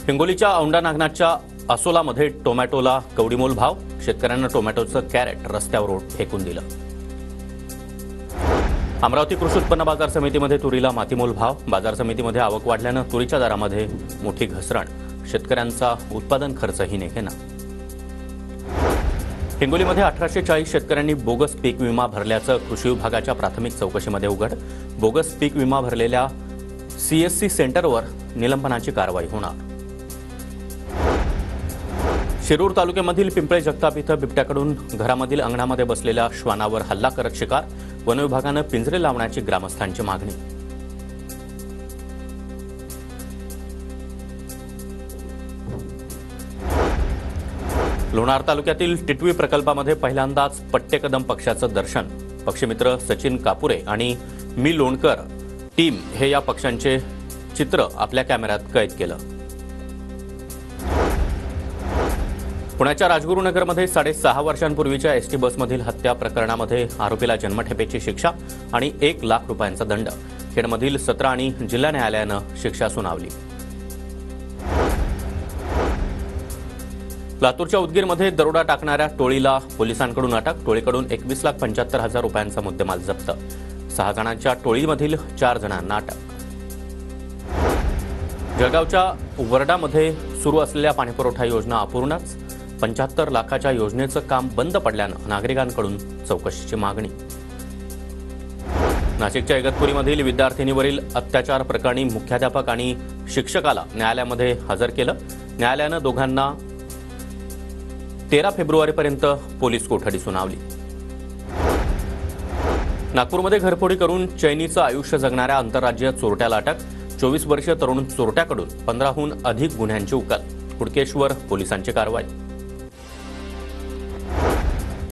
हिंगोलीच्या औंढा नागनाथच्या असोलामध्ये टोमॅटोला कवडीमोल भाव. शेतकऱ्यांना टोमॅटोचं कॅरेट रस्त्यावर फेकून दिलं. अमरावती कृषी उत्पन्न बाजार समितीमध्ये तुरीला मातीमोल भाव. बाजार समितीमध्ये आवक वाढल्यानं तुरीच्या दरामध्ये मोठी घसरण. शेतकऱ्यांचा उत्पादन खर्चही नेकेना. हिंगोलीमध्ये 1840 शेतकऱ्यांनी बोगस पीक विमा भरल्याचं कृषी विभागाच्या प्राथमिक चौकशीमध्ये उघड. बोगस पीक विमा भरलेल्या सीएससी सेंटरवर निलंबनाची कारवाई होणार. शिरूर तालुक्यामधील पिंपळे जगताप इथं बिबट्याकडून घरामधील अंगणामध्ये बसलेल्या श्वानावर हल्ला करत शिकार. वन विभागानं पिंजरे लावण्याची ग्रामस्थांची मागणी. लोणार तालुक्यातील टिटवी प्रकल्पामध्ये पहिल्यांदाच पट्टेकदम पक्षाचं दर्शन. पक्षमित्र सचिन कापुरे आणि मी लोणकर टीम हे या पक्षांचे चित्र आपल्या कॅमेऱ्यात कैद केलं. पुण्याच्या राजगुरुनगरमध्ये 6.5 वर्षांपूर्वीच्या एसटी बसमधील हत्या प्रकरणामध्ये आरोपीला जन्मठेपेची शिक्षा आणि 1 लाख रुपयांचा दंड. खेडमधील 17 आणि जिल्हा न्यायालयानं शिक्षा सुनावली. लातूरच्या उदगीरमध्ये दरोडा टाकणाऱ्या टोळीला पोलिसांकडून अटक. टोळीकडून 21,75,000 रुपयांचा मुद्देमाल जप्त. 6 जणांच्या टोळीमधील 4 जणांना अटक. जळगावच्या वरडामध्ये सुरू असलेल्या पाणीपुरवठा योजना अपूर्णच. 75 लाखाच्या योजनेचं काम बंद पडल्यानं नागरिकांकडून चौकशीची मागणी. नाशिकच्या इगतपुरीमधील विद्यार्थिनीवरील अत्याचार प्रकरणी मुख्याध्यापक आणि शिक्षकाला न्यायालयामध्ये हजर केलं. न्यायालयानं दोघांना 13 फेब्रुवारीपर्यंत पोलीस कोठडी सुनावली. नागपूरमध्ये घरफोडी करून चैनीचं आयुष्य जगणाऱ्या आंतरराज्यीय चोरट्याला अटक. 24 वर्षीय तरुण चोरट्याकडून 15हून अधिक गुन्ह्यांची उकल. कुडकेश्वर पोलिसांची कारवाई.